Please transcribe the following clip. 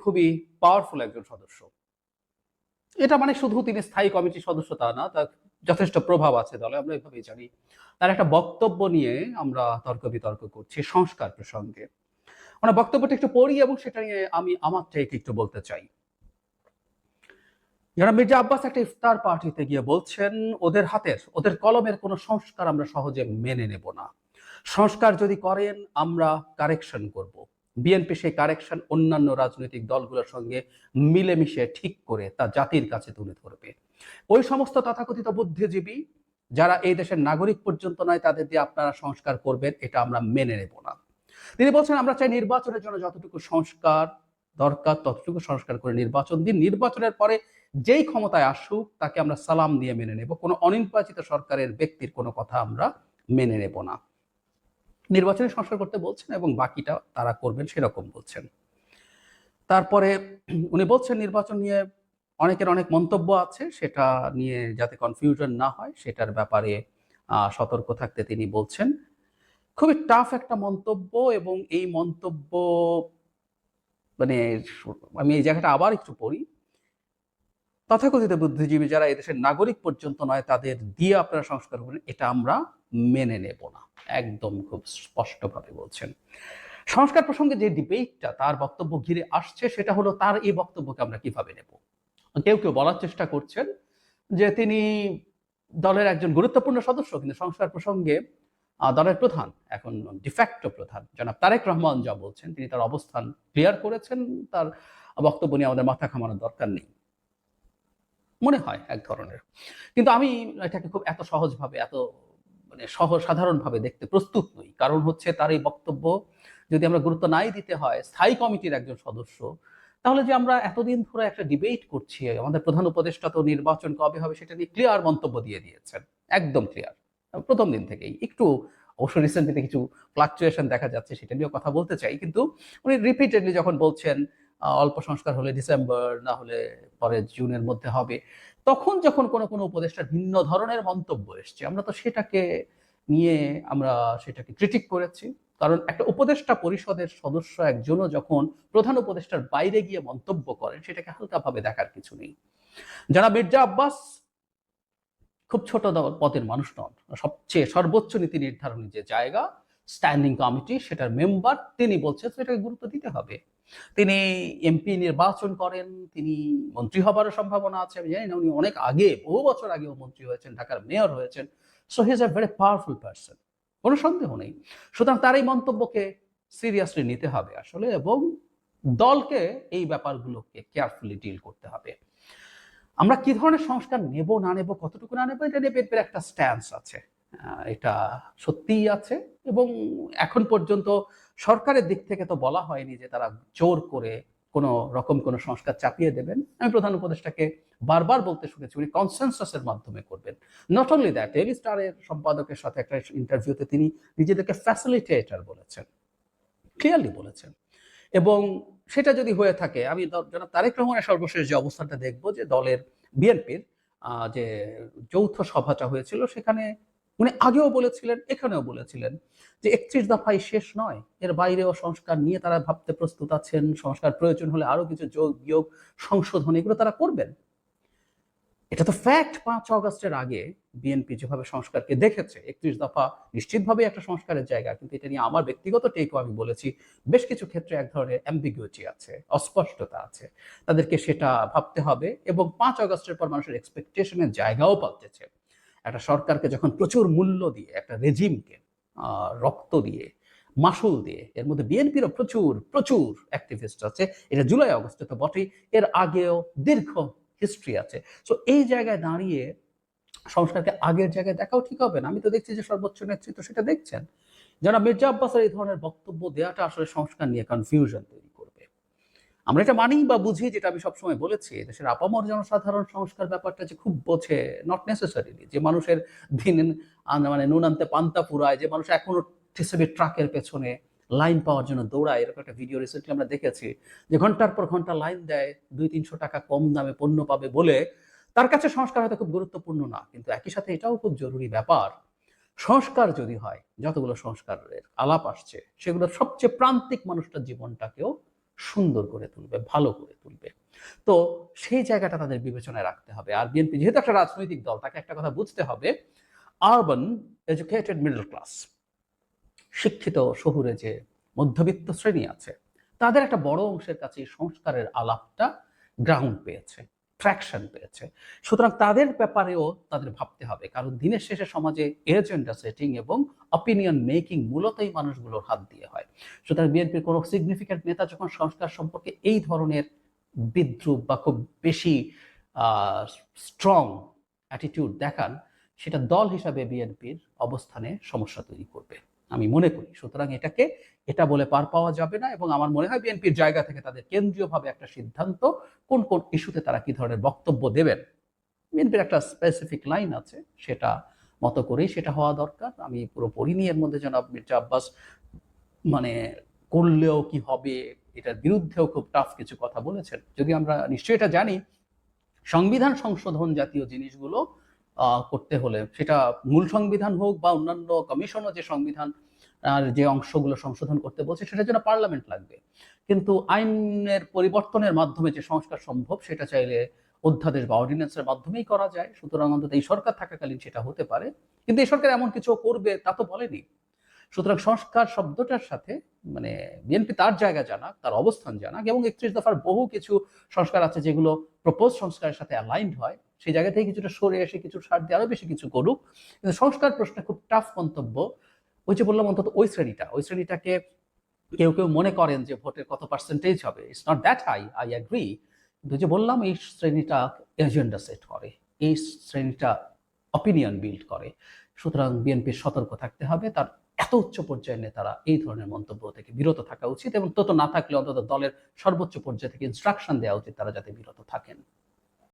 খুবই পাওয়ারফুল একজন সদস্য। এটা মানে শুধু তিনি স্থায়ী কমিটির সদস্য তা না, তার যথেষ্ট প্রভাব আছে দলে, আমরা এভাবেই জানি। তার একটা বক্তব্য নিয়ে আমরা তর্ক বিতর্ক করছি সংস্কার প্রসঙ্গে। মানে বক্তব্যটা একটু পড়ি এবং সেটা নিয়ে আমি আমার থেকে একটু বলতে চাই। যারা মির্জা আব্বাস একটা ইফতার পার্টিতে গিয়ে বলছেন ওদের কলমের কোনো সংস্কার আমরা সহজে মেনে নেব না। সংস্কার যদি করেন আমরা কারেকশন করব। বিএনপি সেই কারেকশন অন্যান্য রাজনৈতিক দলগুলোর সঙ্গে মিলেমিশে ঠিক করে তা জাতির কাছে তুলে ধরবে। ওই সমস্ত তথাকথিত বুদ্ধিজীবী যারা এই দেশের নাগরিক পর্যন্ত নয় তাদের দিয়ে আপনারা সংস্কার করবেন, এটা আমরা মেনে নেব না। তিনি বলছেন আমরা চাই নির্বাচনের জন্য যতটুকু সংস্কার দরকার ততটুকু সংস্কার করে নির্বাচন দিন, নির্বাচনের পরে যেই ক্ষমতায় আসুক তাকে আমরা সালাম দিয়ে মেনে নেব, কোনো অনির্বাচিত সরকারের ব্যক্তির কোনো কথা আমরা মেনে নেব না। নির্বাচনী সংস্কার করতে বলছেন এবং বাকিটা তারা করবেন সেরকম বলছেন। তারপরে উনি বলছেন নির্বাচন নিয়ে অনেকের অনেক মন্তব্য আছে, সেটা নিয়ে যাতে কনফিউশন না হয় সেটার ব্যাপারে সতর্ক থাকতে তিনি বলছেন। খুবই টাফ একটা মন্তব্য এবং এই মন্তব্য মানে আমি এই জায়গাটা আবার একটু পড়ি। তথাকথিত বুদ্ধিজীবী যারা এদেশের নাগরিক পর্যন্ত নয় তাদের দিয়ে আপনারা সংস্কার করবেন, এটা আমরা মেনে নেব না, একদম খুব স্পষ্টভাবে বলছেন। সংস্কার প্রসঙ্গে যে ডিবেটটা তার বক্তব্য ঘিরে আসছে সেটা হলো তার এই বক্তব্যকে আমরা কিভাবে নেব। কেউ কেউ বলার চেষ্টা করছেন যে তিনি দলের একজন গুরুত্বপূর্ণ সদস্য, কিন্তু সংস্কার প্রসঙ্গে দলের প্রধান, এখন ডিফ্যাক্টো প্রধান জনাব তারেক রহমান যা বলছেন তিনি তার অবস্থান ক্লিয়ার করেছেন, তার বক্তব্য নিয়ে আমাদের মাথা ঘামানোর দরকার নেই মনে হয় এক ধরনের। কিন্তু আমি এটাকে খুব এত সহজভাবে এত মানে সাধারণভাবে দেখতে প্রস্তুত নই। কারণ হচ্ছে তার এই বক্তব্য যদি আমরা গুরুত্ব নাই দিতে হয় স্থায়ী কমিটির একজন সদস্য, তাহলে যে আমরা এতদিন ধরে একটা ডিবেট করছি, আমাদের প্রধান উপদেষ্টা তো নির্বাচন কবে হবে সেটা নিয়ে ক্লিয়ার মন্তব্য দিয়ে দিয়েছেন, একদম ক্লিয়ার প্রথম দিন থেকেই। একটু অবশ্য রিসেন্টলি কিছু ফ্লাকচুয়েশন দেখা যাচ্ছে, সেটা নিয়েও কথা বলতে চাই, কিন্তু উনি রিপিটেডলি যখন বলছেন অল্প সংস্কার হলে ডিসেম্বর, না হলে পরে জুনের মধ্যে হবে, তখন যখন কোনো উপদেষ্টার ভিন্ন ধরনের মন্তব্য এসছে আমরা তো সেটাকে নিয়ে আমরা সেটাকে ক্রিটিক করেছি। কারণ একটা উপদেষ্টা পরিষদের সদস্য একজনও যখন প্রধান উপদেষ্টার বাইরে গিয়ে মন্তব্য করেন সেটাকে হালকাভাবে দেখার কিছু নেই। যারা মির্জা আব্বাস খুব ছোট পদের মানুষ নন, সবচেয়ে সর্বোচ্চ নীতি নির্ধারণী যে জায়গা স্ট্যান্ডিং কমিটি সেটার মেম্বার, তিনি বলছেন সেটাকে গুরুত্ব দিতে হবে। তিনি এমপি নির্বাচন করেন, তিনি মন্ত্রী হবারও সম্ভাবনা আছে, আমি জানি না, উনি অনেক আগে বহু বছর আগেও মন্ত্রী হয়েছেন, ঢাকার মেয়র হয়েছেন। So he is a very powerful person, কোনো সন্দেহ নেই। সুতরাং তার এই মন্তব্যকে সিরিয়াসলি নিতে হবে আসলে, এবং দলকে এই ব্যাপারগুলোকে কেয়ারফুলি ডিল করতে হবে। আমরা কি ধরনের সংস্কার নেব না নেব, কতটুকু না নেব, এটা নিয়ে বিএনপির একটা স্ট্যান্স আছে, এটা সত্যিই আছে। এবং এখন পর্যন্ত সরকারের দিক থেকে তো বলা হয়নি যে তারা জোর করে কোনো রকম কোনো সংস্কার চাপিয়ে দেবেন। আমি প্রধান উপদেষ্টাকে বারবার বলতে শুনেছি উনি কনসেনসাসের মাধ্যমে করবেন। নট অনলি দ্যাট, ডেইলি স্টারের সম্পাদকের সাথে একটা ইন্টারভিউতে তিনি নিজেদেরকে ফ্যাসিলিটেটর বলেছেন, ক্লিয়ারলি বলেছেন। এবং সেটা যদি হয়ে থাকে, আমি জনাব তারেক রহমানের সর্বশেষ যে অবস্থানটা দেখব যে দলের বিএনপির যে যৌথ সভাটা হয়েছিল সেখানে উনি আগেও বলেছিলেন এখানেও বলেছিলেন যে ৩১ দফাই শেষ নয়, এর বাইরেও সংস্কার নিয়ে তারা ভাবতে প্রস্তুত আছেন, সংস্কার প্রয়োজন হলে আরো কিছু যোগ বিয়োগ সংশোধন এগুলো তারা করবেন। এটা তো ফ্যাক্ট। ৫ অগস্টের আগে বিএনপি যেভাবে সংস্কারকে দেখেছে, ৩১ দফা নিশ্চিতভাবে একটা সংস্কারের জায়গা, কিন্তু এটা নিয়ে আমার ব্যক্তিগত টেকও আমি বলেছি বেশ কিছু ক্ষেত্রে এক ধরনের অ্যাম্বিগুইটি আছে, অস্পষ্টতা আছে, তাদেরকে সেটা ভাবতে হবে। এবং ৫ অগস্টের পর মানুষের এক্সপেকটেশনের জায়গাও পাল্টেছে। একটা সরকারকে যখন প্রচুর মূল্য দিয়ে, একটা রেজিমকে রক্ত দিয়ে, মাসুল দিয়ে, এর মধ্যে বিএনপিরও প্রচুর প্রচুর অ্যাক্টিভিস্ট আছে, এটা জুলাই অগস্টে তো বটেই, এর আগেও দীর্ঘ হিস্ট্রি আছে। সো এই জায়গায় দাঁড়িয়ে সংস্কারকে আগের জায়গায় দেখাও ঠিক হবে না। আমি তো দেখছি যে সর্বোচ্চ নেতৃত্ব সেটা দেখছেন। যারা মির্জা আব্বাসের এই ধরনের বক্তব্য দেওয়াটা আসলে সংস্কার নিয়ে কনফিউশন তৈরি করবে। আমরা এটা মানি বা বুঝি, যেটা আমি সবসময় বলেছি, দেশের আপামর জনসাধারণ সংস্কার ব্যাপারটা যে খুব বোঝে নট নেসেসারিলি। যে মানুষের দিন মানে নুন আনতে পান্তা ফুরায়, যে মানুষ এখনো টিসিবি ট্রাকের পেছনে লাইন পাওয়ার জন্য দৌড়ায়, এরকম একটা ভিডিও রিসেন্টলি আমরা দেখেছি, যে ঘন্টার পর ঘন্টা লাইন দেয় ২-৩০০ টাকা কম দামে পণ্য পাবে বলে। তার কাছে সংস্কার হয়তো খুব গুরুত্বপূর্ণ না, কিন্তু একই সাথে এটাও খুব জরুরি ব্যাপার। সংস্কার যদি হয়, যতগুলো সংস্কারের আলাপ আসছে সেগুলোর সবচেয়ে প্রান্তিক মানুষটার জীবনটাকেও সুন্দর করে তুলবে, ভালো করে তুলবে। তো সেই জায়গাটা তাদের বিবেচনায় রাখতে হবে। আর বিএনপি যেহেতু একটা রাজনৈতিক দল, তাকে একটা কথা বুঝতে হবে, আরবান এডুকেটেড মিডল ক্লাস, শিক্ষিত শহুরে যে মধ্যবিত্ত শ্রেণী আছে, তাদের একটা বড় অংশের কাছে এই সংস্কারের আলাপটা গ্রাউন্ড পেয়েছে, ট্র্যাকশন পেয়েছে। সুতরাং তাদের ব্যাপারেও তাদের ভাবতে হবে, কারণ দিনের শেষে সমাজে এজেন্ডা সেটিং এবং অপিনিয়ন মেকিং মূলত এই মানুষগুলোর হাত দিয়ে হয়। সুতরাং বিএনপির কোনো সিগনিফিক্যান্ট নেতা যখন সংস্কার সম্পর্কে এই ধরনের বিদ্রুপ বা খুব বেশি স্ট্রং অ্যাটিটিউড দেখান, সেটা দল হিসাবে বিএনপির অবস্থানে সমস্যা তৈরি করবে আমি মনে করি। সুতরাং এটা বলে পার পাওয়া যাবে না, এবং আমার মনে হয় বিএনপির জায়গা থেকে তাদের কেন্দ্রীয়ভাবে একটা সিদ্ধান্ত, কোন কোন ইস্যুতে তারা কি ধরনের বক্তব্য দেবেন, বিএনপির একটা স্পেসিফিক লাইন আছে, সেটা মতো করেই সেটা হওয়া দরকার। আমি পুরো পড়িনি এর মধ্যে জনাব মির্জা আব্বাস মানে করলেও কি হবে, এটার বিরুদ্ধেও খুব টাফ কিছু কথা বলেছেন। যদি আমরা নিশ্চয়ই এটা জানি, সংবিধান সংশোধন জাতীয় জিনিসগুলো করতে হলে, সেটা মূল সংবিধান হোক বা অন্যান্য কমিশনও যে সংবিধান আর যে অংশগুলো সংশোধন করতে বলছে, সেটার জন্য পার্লামেন্ট লাগবে। কিন্তু আইনের পরিবর্তনের মাধ্যমে যে সংস্কার সম্ভব, সেটা চাইলে অধ্যাদেশ বা অর্ডিন্যান্সের মাধ্যমেই করা যায়। সুতরাং অন্তত এই সরকার থাকাকালীন সেটা হতে পারে, কিন্তু এই সরকার এমন কিছু করবে তা তো বলেনি। সুতরাং সংস্কার শব্দটার সাথে মানে বিএনপি তার জায়গা জানাক, তার অবস্থান জানাক, এবং ৩১ দফার বহু কিছু সংস্কার আছে যেগুলো প্রপোজ সংস্কারের সাথে অ্যালাইন্ড হয়, সেই জায়গা থেকে কিছুটা সরে এসে কিছু ছাড় দিয়ে আরো বেশি কিছু করুক। কিন্তু সংস্কার প্রশ্নে খুব টাফ মন্তব্য, ওই যে বললাম, অন্তত ওই শ্রেণীটাকে কেউ কেউ মনে করেন যে ভোটের কত পার্সেন্টেজ হবে, it's not that high, I agree. কিন্তু যে বললাম, এই শ্রেণীটা এজেন্ডা সেট করে, এই শ্রেণীটা অপিনিয়ন বিল্ড করে। সুতরাং বিএনপির সতর্ক থাকতে হবে, তার এত উচ্চ পর্যায়ের নেতারা এই ধরনের মন্তব্য থেকে বিরত থাকা উচিত, এবং তত না থাকলে অন্তত দলের সর্বোচ্চ পর্যায়ে থেকে ইনস্ট্রাকশন দেওয়া উচিত তারা যাতে বিরত থাকেন।